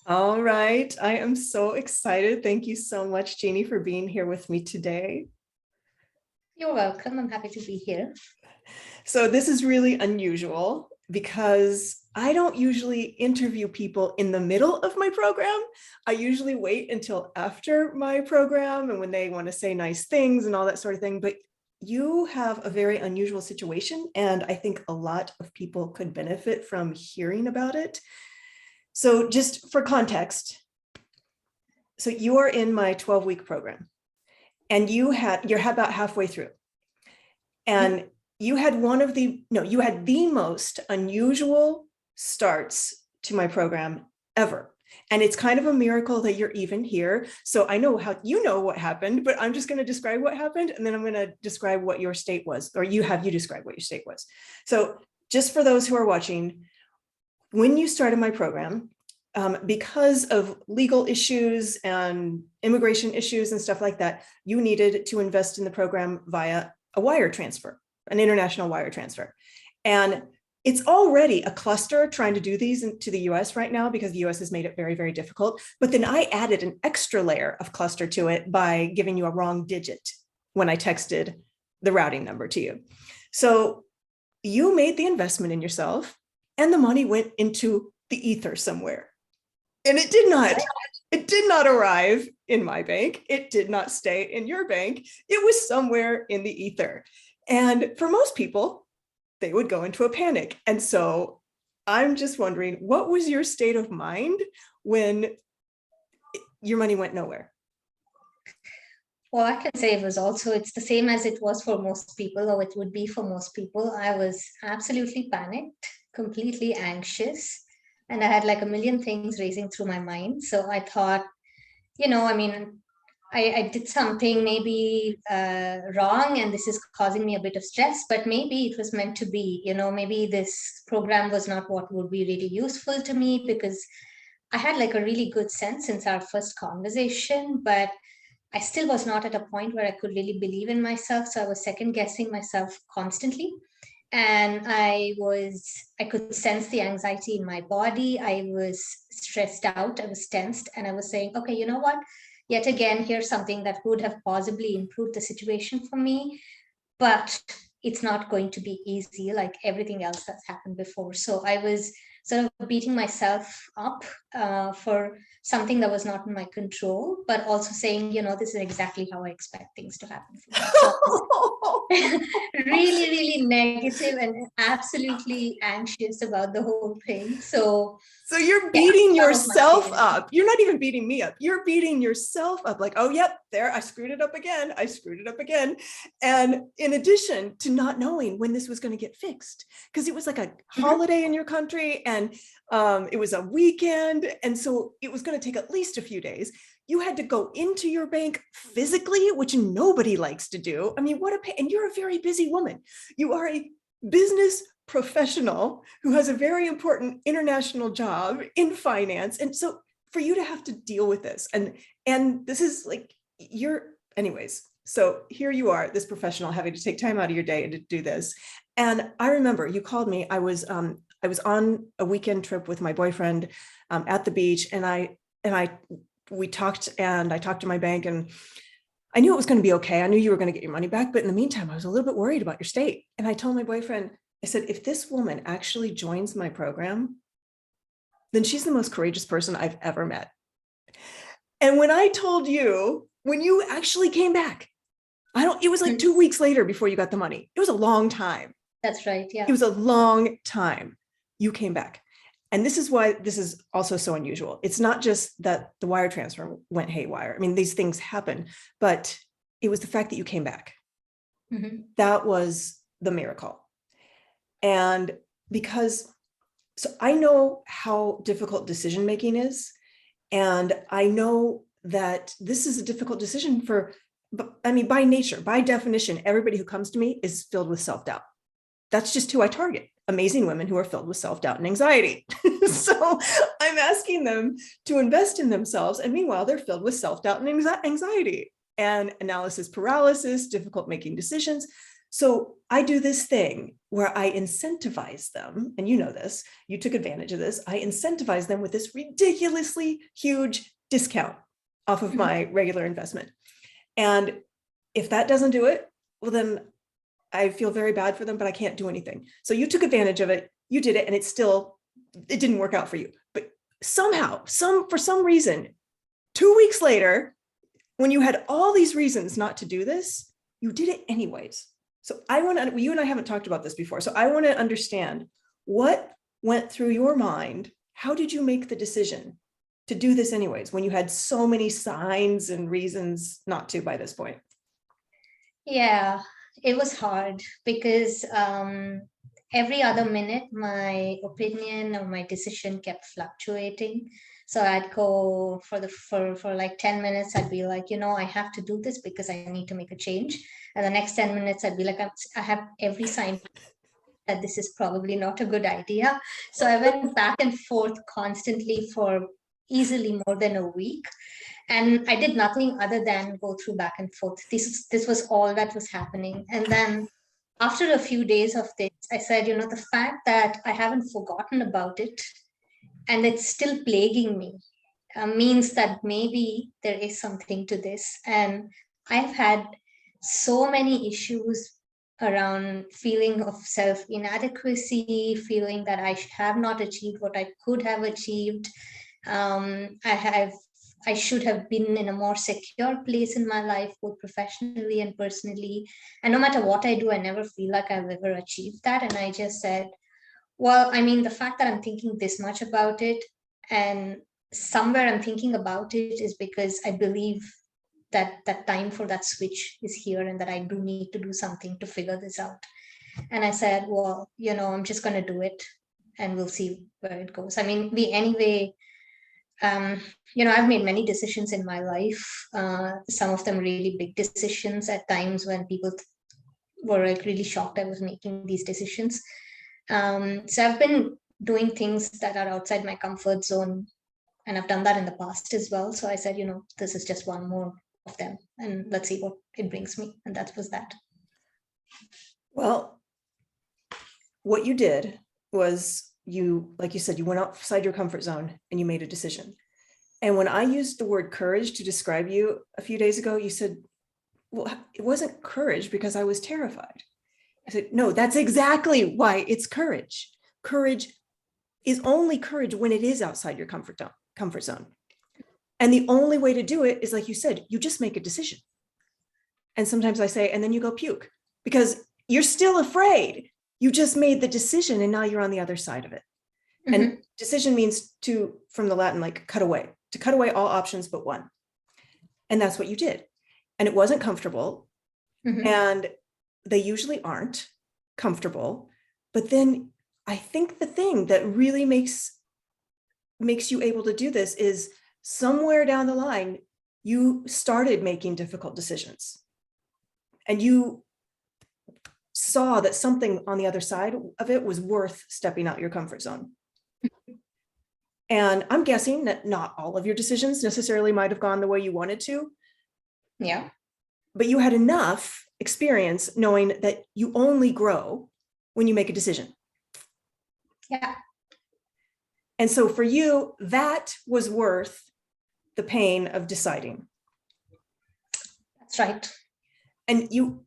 All right. I am so excited. Thank you so much, Jeannie, for being here with me today. You're welcome. I'm happy to be here. So this is really unusual because I don't usually interview people in the middle of my program. I usually wait until after my program and when they want to say nice things and all that sort of thing. But you have a very unusual situation, and I think a lot of people could benefit from hearing about it. So just for context, so you are in my 12-week program and you're about halfway through. And you had you had the most unusual starts to my program ever. And it's kind of a miracle that you're even here. So I know how you know what happened, but I'm just going to describe what happened. And then I'm going to describe what your state was, or you describe what your state was. So just for those who are watching, when you started my program, because of legal issues and immigration issues and stuff like that, you needed to invest in the program via a wire transfer, an international wire transfer. And it's already a cluster trying to do these to the US right now because the US has made it very, very difficult. But then I added an extra layer of cluster to it by giving you a wrong digit when I texted the routing number to you. So you made the investment in yourself and the money went into the ether somewhere. And it did not arrive in my bank. It did not stay in your bank. It was somewhere in the ether. And for most people, they would go into a panic. And so I'm just wondering, what was your state of mind when your money went nowhere? Well, I can say it's the same as it was for most people, or it would be for most people. I was absolutely panicked, completely anxious, and I had like a million things racing through my mind. So I thought, I did something maybe wrong, and this is causing me a bit of stress, but maybe it was meant to be. Maybe this program was not what would be really useful to me, because I had like a really good sense since our first conversation, but I still was not at a point where I could really believe in myself. So I was second guessing myself constantly. And I could sense the anxiety in my body. I was stressed out. I was tensed. And I was saying, okay, you know what? Yet again, here's something that would have possibly improved the situation for me. But it's not going to be easy like everything else that's happened before. So I was sort of beating myself up for something that was not in my control, but also saying, this is exactly how I expect things to happen for me. So really, really negative and absolutely anxious about the whole thing. So you're beating yourself up. You're not even beating me up. You're beating yourself up like, oh, yep, there, I screwed it up again. And in addition to not knowing when this was going to get fixed, because it was like a holiday in your country and it was a weekend. And so it was going to take at least a few days. You had to go into your bank physically, which nobody likes to do. I mean, what a pain. And you're a very busy woman. You are a business professional who has a very important international job in finance. And so for you to have to deal with this, and this is like anyways, so here you are, this professional having to take time out of your day to do this. And I remember you called me. I was on a weekend trip with my boyfriend at the beach, and we talked, and I talked to my bank, and I knew it was going to be okay. I knew you were going to get your money back. But in the meantime, I was a little bit worried about your state. And I told my boyfriend, I said, if this woman actually joins my program, then she's the most courageous person I've ever met. And when I told you, when you actually came back, it was like 2 weeks later before you got the money. It was a long time. That's right. Yeah. It was a long time. You came back. And this is why this is also so unusual. It's not just that the wire transfer went haywire. I mean, these things happen, but it was the fact that you came back. Mm-hmm. That was the miracle. And so I know how difficult decision-making is. And I know that this is a difficult decision by nature, by definition, everybody who comes to me is filled with self-doubt. That's just who I target. Amazing women who are filled with self-doubt and anxiety. So I'm asking them to invest in themselves. And meanwhile, they're filled with self-doubt and anxiety and analysis paralysis, difficult making decisions. So I do this thing where I incentivize them, and you know this, you took advantage of this. I incentivize them with this ridiculously huge discount off of my regular investment. And if that doesn't do it, well, then I feel very bad for them, but I can't do anything. So you took advantage of it, you did it, and it didn't work out for you. But somehow, for some reason, 2 weeks later, when you had all these reasons not to do this, you did it anyways. So you and I haven't talked about this before. So I want to understand what went through your mind. How did you make the decision to do this anyways, when you had so many signs and reasons not to by this point? Yeah, it was hard because every other minute my opinion or my decision kept fluctuating. So I'd go for like 10 minutes, I'd be like, I have to do this because I need to make a change. And the next 10 minutes, I'd be like, I have every sign that this is probably not a good idea. So I went back and forth constantly for easily more than a week. And I did nothing other than go through back and forth. This was all that was happening. And then after a few days of this, I said, the fact that I haven't forgotten about it and it's still plaguing me means that maybe there is something to this. And I've had so many issues around feeling of self-inadequacy, feeling that I have not achieved what I could have achieved. I should have been in a more secure place in my life, both professionally and personally. And no matter what I do, I never feel like I've ever achieved that. And I just said, well, I mean, the fact that I'm thinking this much about it, and somewhere I'm thinking about it is because I believe that time for that switch is here and that I do need to do something to figure this out. And I said, well, I'm just going to do it and we'll see where it goes. I mean, I've made many decisions in my life, some of them really big decisions at times when people were like really shocked I was making these decisions. So I've been doing things that are outside my comfort zone, and I've done that in the past as well. So I said, this is just one more of them, and let's see what it brings me. And that was that. Well, what you did was like you said, you went outside your comfort zone and you made a decision. And when I used the word courage to describe you a few days ago, you said, well, it wasn't courage because I was terrified. I said, no, that's exactly why it's courage. Courage is only courage when it is outside your comfort zone. And the only way to do it is, like you said, you just make a decision. And sometimes I say, and then you go puke, because you're still afraid. You just made the decision and now you're on the other side of it. Mm-hmm. And decision means from the Latin, like cut away, to cut away all options but one. And that's what you did. And it wasn't comfortable. Mm-hmm. And they usually aren't comfortable. But then I think the thing that really makes you able to do this is somewhere down the line, you started making difficult decisions. And you saw that something on the other side of it was worth stepping out your comfort zone. And I'm guessing that not all of your decisions necessarily might have gone the way you wanted to. Yeah. But you had enough experience knowing that you only grow when you make a decision. Yeah. And so for you, that was worth the pain of deciding. That's right. And you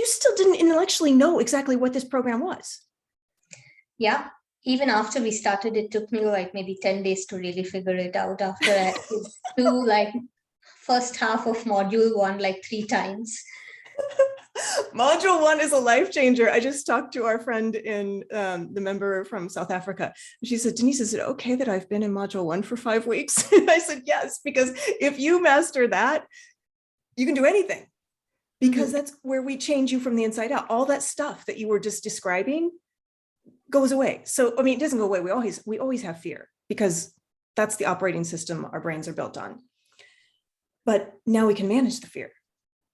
still didn't intellectually know exactly what this program was. Yeah. Even after we started, it took me like maybe 10 days to really figure it out. After I do like first half of module 1 like 3 times. Module 1 is a life changer. I just talked to our friend the member from South Africa. She said, Denise, is it okay that I've been in module 1 for 5 weeks? And I said, yes, because if you master that, you can do anything. Because that's where we change you from the inside out. All that stuff that you were just describing goes away. So, I mean, it doesn't go away. We always have fear because that's the operating system our brains are built on. But now we can manage the fear.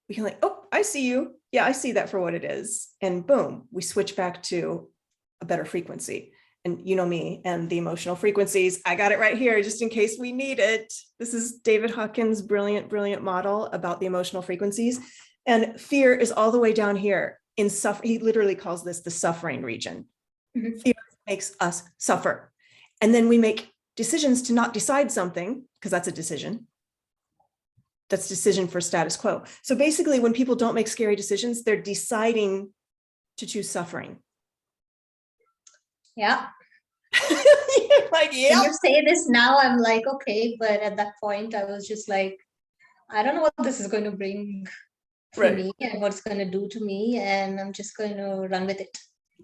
We can oh, I see you. Yeah, I see that for what it is. And boom, we switch back to a better frequency. And you know me and the emotional frequencies. I got it right here just in case we need it. This is David Hawkins' brilliant model about the emotional frequencies. And fear is all the way down here. in suffer. He literally calls this the suffering region. Mhm. Fear makes us suffer. And then we make decisions to not decide something, because that's a decision. That's decision for status quo. So basically, when people don't make scary decisions, they're deciding to choose suffering. Yeah. You're like, When yeah. you say this now, I'm like, okay, but at that point, I was just like, I don't know what this is going to bring for Right. me and what it's going to do to me, and I'm just going to run with it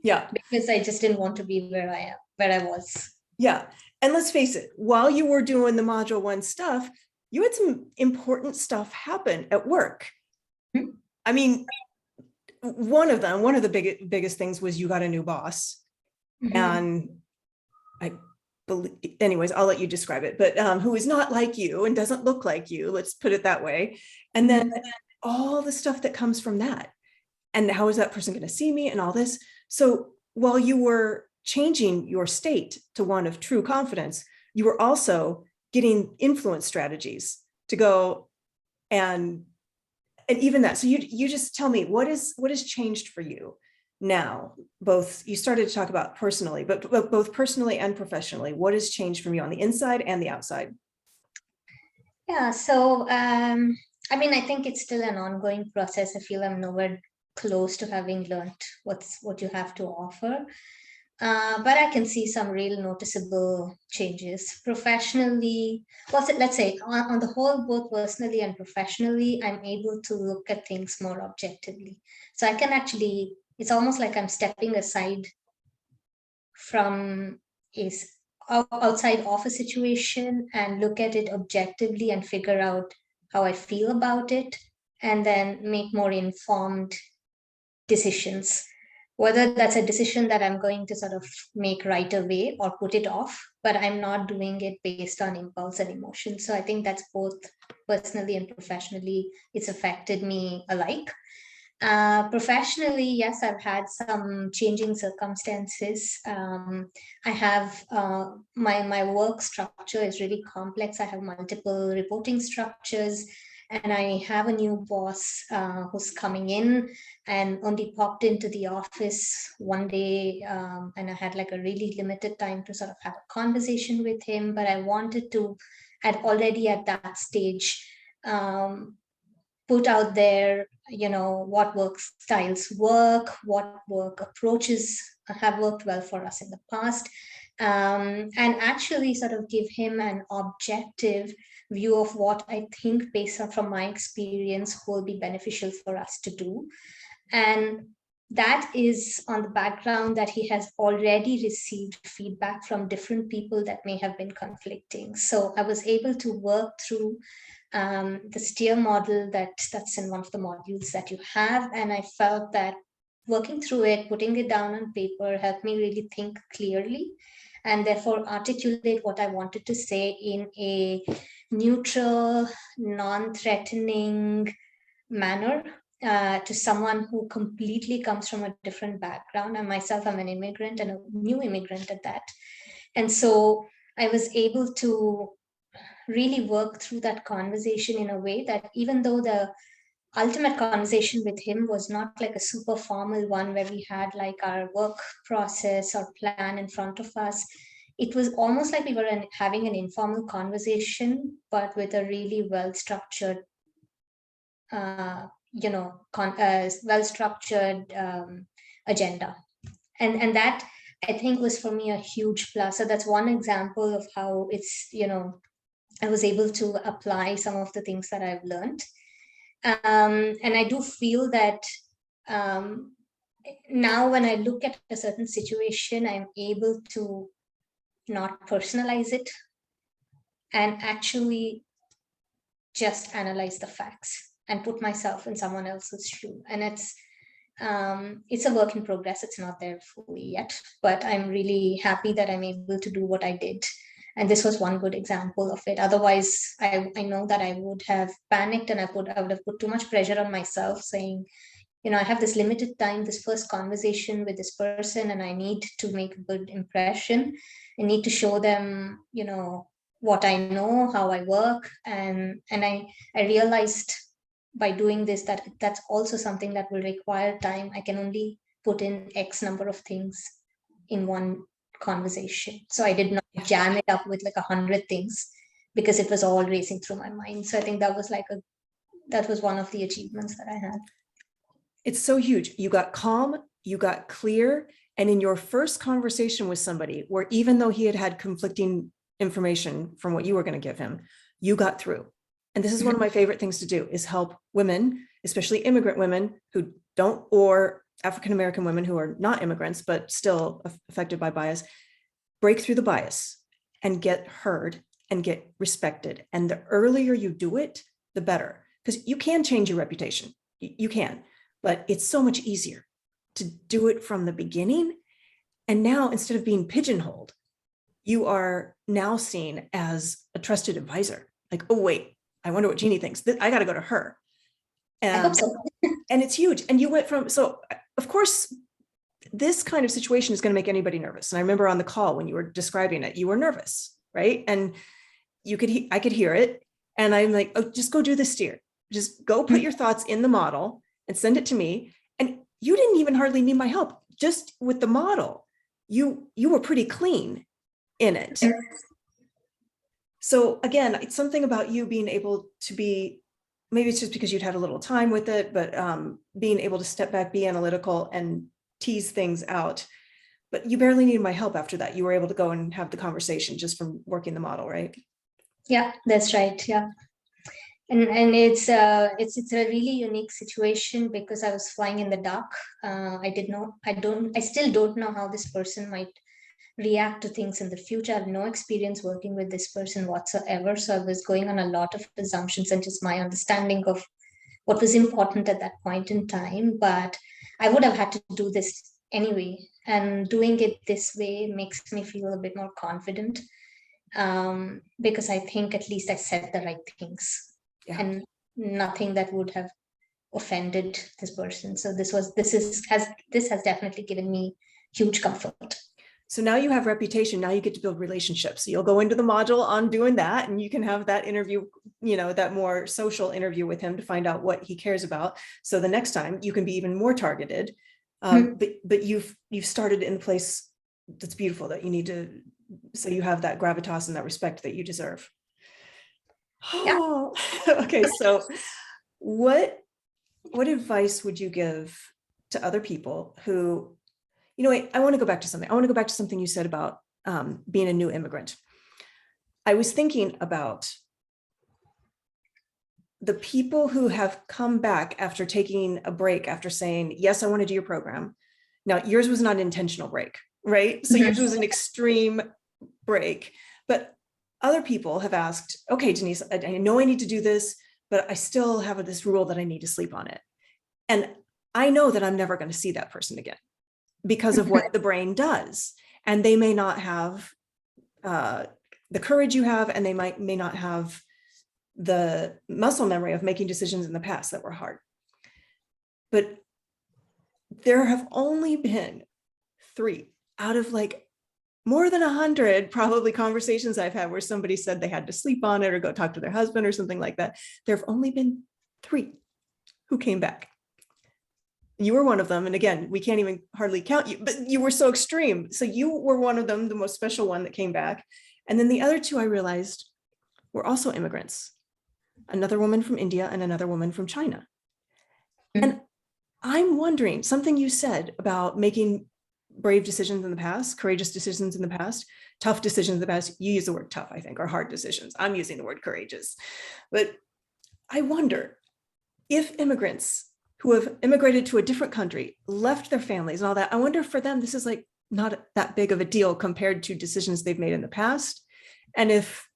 Yeah. because I just didn't want to be where I was. Yeah. And let's face it, while you were doing the module 1 stuff, you had some important stuff happen at work. Hmm. I mean, one of the biggest things was you got a new boss. Mhm. And I believe, anyways, I'll let you describe it, but who is not like you and doesn't look like you, let's put it that way. And then all the stuff that comes from that. And how is that person going to see me and all this? So while you were changing your state to one of true confidence, you were also getting influence strategies to go and even that. So you just tell me what has changed for you now. Both, you started to talk about personally, but both personally and professionally, what has changed from you on the inside and the outside? Yeah, so I mean, I think it's still an ongoing process. I feel I'm nowhere close to having learned what you have to offer. But I can see some real noticeable changes professionally. Let's say on the whole, both personally and professionally, I'm able to look at things more objectively. So I can actually, it's almost like I'm stepping aside from is outside of a situation and look at it objectively and figure out how I feel about it, and then make more informed decisions. Whether that's a decision that I'm going to sort of make right away or put it off, but I'm not doing it based on impulse and emotion. So I think that's both personally and professionally, it's affected me alike. Professionally, yes, I've had some changing circumstances. I have my work structure is really complex. I have multiple reporting structures, and I have a new boss who's coming in and only popped into the office one day, and I had like a really limited time to sort of have a conversation with him. But I wanted to, already at that stage. Put out there, what work styles work, what work approaches have worked well for us in the past, and actually sort of give him an objective view of what I think, based on from my experience, will be beneficial for us to do. And that is on the background that he has already received feedback from different people that may have been conflicting. So I was able to work through the steer model that's in one of the modules that you have. And I felt that working through it, putting it down on paper, helped me really think clearly and therefore articulate what I wanted to say in a neutral, non-threatening manner to someone who completely comes from a different background. And myself, I'm an immigrant and a new immigrant at that. And so I was able to really work through that conversation in a way that, even though the ultimate conversation with him was not like a super formal one where we had like our work process or plan in front of us, it was almost like we were having an informal conversation, but with a really well structured well structured agenda. And that, I think, was for me a huge plus. So that's one example of how it's, I was able to apply some of the things that I've learned. And I do feel that now when I look at a certain situation, I'm able to not personalize it and actually just analyze the facts and put myself in someone else's shoe. And it's a work in progress. It's not there fully yet, but I'm really happy that I'm able to do what I did. And this was one good example of it. Otherwise, I know that I would have panicked and I would have put too much pressure on myself, saying, I have this limited time, this first conversation with this person, and I need to make a good impression. I need to show them, what I know, how I work. And I realized by doing this, that's also something that will require time. I can only put in X number of things in one conversation. So I did not jam it up with like 100 things because it was all racing through my mind. So I think that was one of the achievements that I had. It's so huge. You got calm, you got clear, and in your first conversation with somebody, where even though he had had conflicting information from what you were going to give him, you got through. And this is one of my favorite things to do, is help women, especially immigrant women who don't, or African-American women who are not immigrants, but still affected by bias, break through the bias and get heard and get respected. And the earlier you do it, the better, because you can change your reputation. You can, but it's so much easier to do it from the beginning. And now, instead of being pigeonholed, you are now seen as a trusted advisor. Like, oh, wait, I wonder what Jeannie thinks. I got to go to her. I hope so. And it's huge. And you went from, so of course, this kind of situation is going to make anybody nervous. And I remember on the call when you were describing it, you were nervous, right? And I could hear it. And I'm like, oh, just go do the steer. Just go put your thoughts in the model and send it to me. And you didn't even hardly need my help. Just with the model, you were pretty clean in it. So again, it's something about you being able to be, maybe it's just because you'd had a little time with it, but being able to step back, be analytical, and tease things out. But you barely needed my help after that. You were able to go and have the conversation just from working the model, right? Yeah, that's right. Yeah. And it's a really unique situation because I was flying in the dark. I still don't know how this person might react to things in the future. I have no experience working with this person whatsoever. So I was going on a lot of assumptions and just my understanding of what was important at that point in time. But I would have had to do this anyway. And doing it this way makes me feel a bit more confident, because I think at least I said the right things. Yeah. And nothing that would have offended this person. So this has definitely given me huge comfort. So now you have reputation. Now you get to build relationships. So you'll go into the module on doing that, and you can have that interview, that more social interview with him to find out what he cares about. So the next time you can be even more targeted. But you've started in a place that's beautiful, that you need to, so you have that gravitas and that respect that you deserve. Yeah. Oh, okay. So what advice would you give to other people who, I want to go back to something. I want to go back to something you said about being a new immigrant. I was thinking about the people who have come back after taking a break, after saying, yes, I want to do your program. Now, yours was not an intentional break, right? So yours was an extreme break, but other people have asked, okay, Denise, I know I need to do this, but I still have this rule that I need to sleep on it. And I know that I'm never going to see that person again because of what the brain does. And they may not have the courage you have, and they may not have the muscle memory of making decisions in the past that were hard. But there have only been 3 out of more than 100 probably conversations I've had where somebody said they had to sleep on it or go talk to their husband or something like that. There have only been 3 who came back. You were one of them. And again, we can't even hardly count you, but you were so extreme. So you were one of them, the most special one that came back. And then the other 2, I realized, were also immigrants. Another woman from India and another woman from China. And I'm wondering, something you said about making brave decisions in the past, courageous decisions in the past, tough decisions in the past. You use the word tough, I think, or hard decisions. I'm using the word courageous. But I wonder if immigrants who have immigrated to a different country, left their families and all that, I wonder if for them, this is not that big of a deal compared to decisions they've made in the past. And if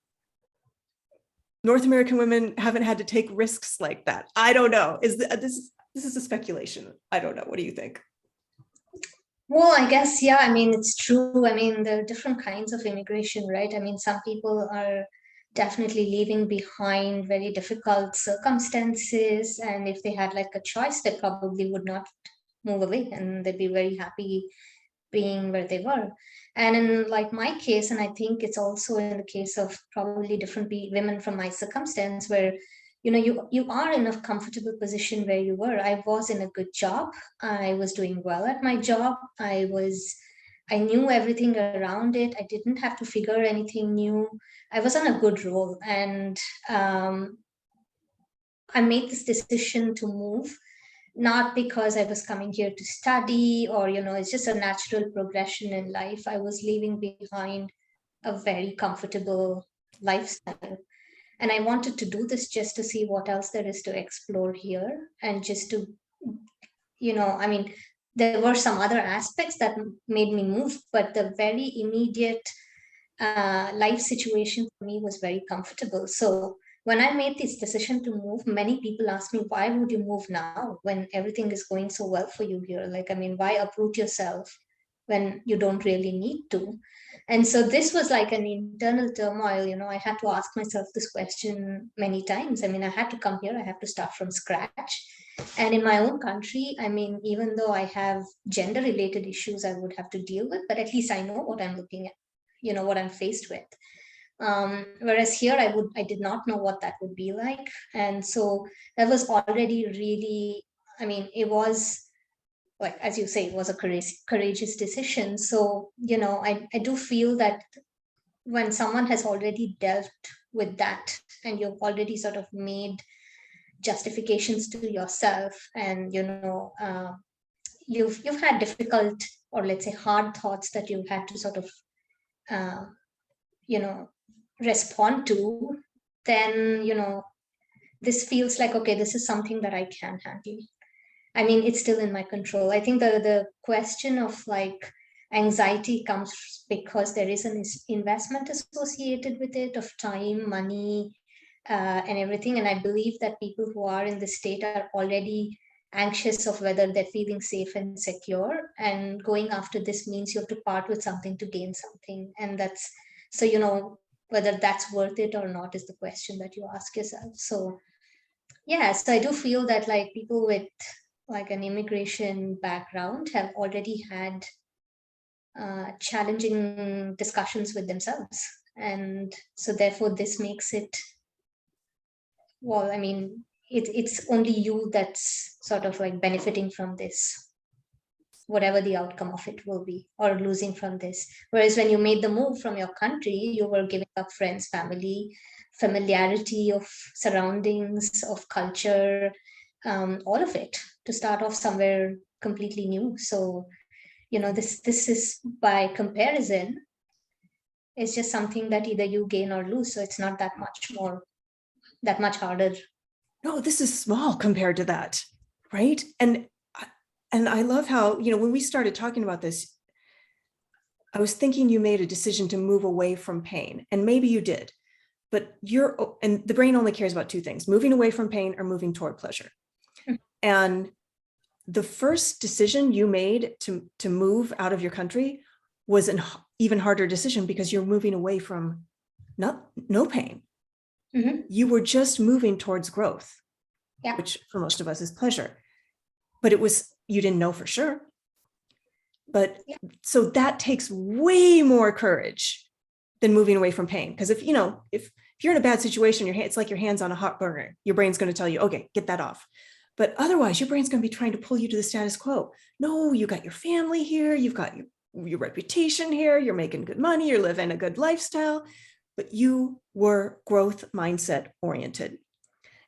North American women haven't had to take risks like that. I don't know. This is a speculation. I don't know. What do you think? Well, I guess, yeah, I mean, it's true. I mean, there are different kinds of immigration, right? I mean, some people are definitely leaving behind very difficult circumstances. And if they had a choice, they probably would not move away and they'd be very happy being where they were. And in my case, and I think it's also in the case of probably different women from my circumstance, where you are in a comfortable position where you were. I was in a good job. I was doing well at my job. I knew everything around it. I didn't have to figure anything new. I was on a good roll, and um, I made this decision to move, not because I was coming here to study, or it's just a natural progression in life. I was leaving behind a very comfortable lifestyle, and I wanted to do this just to see what else there is to explore here, and just to, I mean, there were some other aspects that made me move, but the very immediate life situation for me was very comfortable. So when I made this decision to move, many people ask me, why would you move now when everything is going so well for you here? Like, I mean, why uproot yourself when you don't really need to? And so this was like an internal turmoil. I had to ask myself this question many times. I mean, I had to come here, I have to start from scratch. And in my own country, I mean, even though I have gender related issues I would have to deal with, but at least I know what I'm looking at, what I'm faced with. Whereas here I did not know what that would be like. And so that was already really, I mean, it was, like, as you say, it was a courageous decision. So, I do feel that when someone has already dealt with that, and you've already sort of made justifications to yourself, and you've had difficult, or let's say hard thoughts that you've had to sort of uh, you know respond to, then this feels like, okay, this is something that I can handle. I mean, it's still in my control. I think the question of like anxiety comes because there is an investment associated with it, of time, money, and everything. And I believe that people who are in this state are already anxious of whether they're feeling safe and secure. And going after this means you have to part with something to gain something. And that's, so, whether that's worth it or not is the question that you ask yourself. So, yeah, so I do feel that like people with like an immigration background have already had challenging discussions with themselves. And so therefore this makes it, well, I mean, it's only you that's sort of like benefiting from this, whatever the outcome of it will be, or losing from this. Whereas when you made the move from your country, you were giving up friends, family, familiarity of surroundings, of culture, all of it, to start off somewhere completely new. So, this is, by comparison, it's just something that either you gain or lose. So it's not that much harder. No, this is small compared to that, right? And I love how, when we started talking about this, I was thinking you made a decision to move away from pain, and maybe you did, but and the brain only cares about two things: moving away from pain or moving toward pleasure. And the first decision you made to move out of your country was an even harder decision, because you're moving away from no pain. Mm-hmm. You were just moving towards growth, Yeah. which for most of us is pleasure. But you didn't know for sure. But Yeah. So that takes way more courage than moving away from pain. Because if you're in a bad situation, it's like your hand's on a hot burner. Your brain's going to tell you, okay, get that off. But otherwise, your brain's going to be trying to pull you to the status quo. No, you got your family here. You've got your reputation here. You're making good money. You're living a good lifestyle. But you were growth mindset oriented.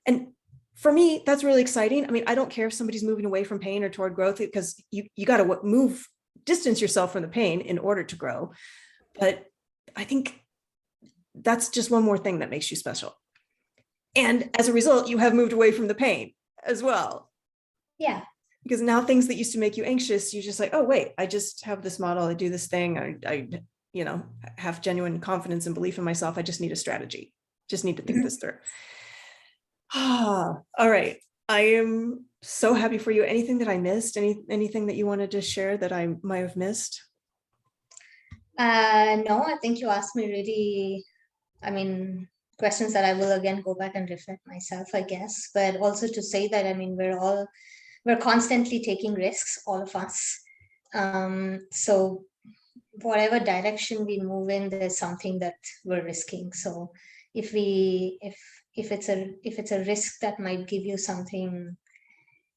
And for me, that's really exciting. I mean, I don't care if somebody's moving away from pain or toward growth, because you got to distance yourself from the pain in order to grow. But I think that's just one more thing that makes you special. And as a result, you have moved away from the pain as well. Yeah. Because now things that used to make you anxious, you're just like, oh, wait, I just have this model. I do this thing. I have genuine confidence and belief in myself. I just need a strategy. Just need to think this through. All right. I am so happy for you. Anything that I missed? Anything that you wanted to share that I might have missed? No, I think you asked me really, I mean, questions that I will again go back and reflect myself, I guess. But also to say that, I mean, we're constantly taking risks, all of us. So whatever direction we move in, there's something that we're risking. So if if it's a risk that might give you something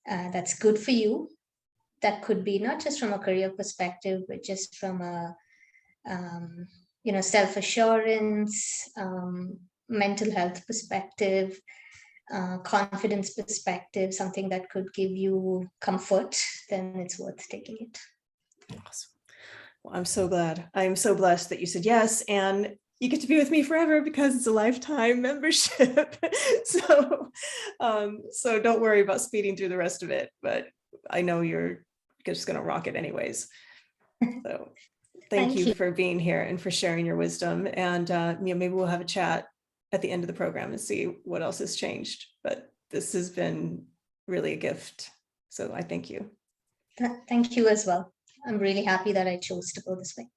that's good for you, that could be not just from a career perspective, but just from a self-assurance, mental health perspective, confidence perspective, something that could give you comfort, then it's worth taking it. Awesome. Well, I'm so glad. I'm so blessed that you said yes, and you get to be with me forever because it's a lifetime membership. So don't worry about speeding through the rest of it, but I know you're just going to rock it anyways. So thank you for being here and for sharing your wisdom. And maybe we'll have a chat at the end of the program and see what else has changed. But this has been really a gift. So I thank you. Thank you as well. I'm really happy that I chose to go this way.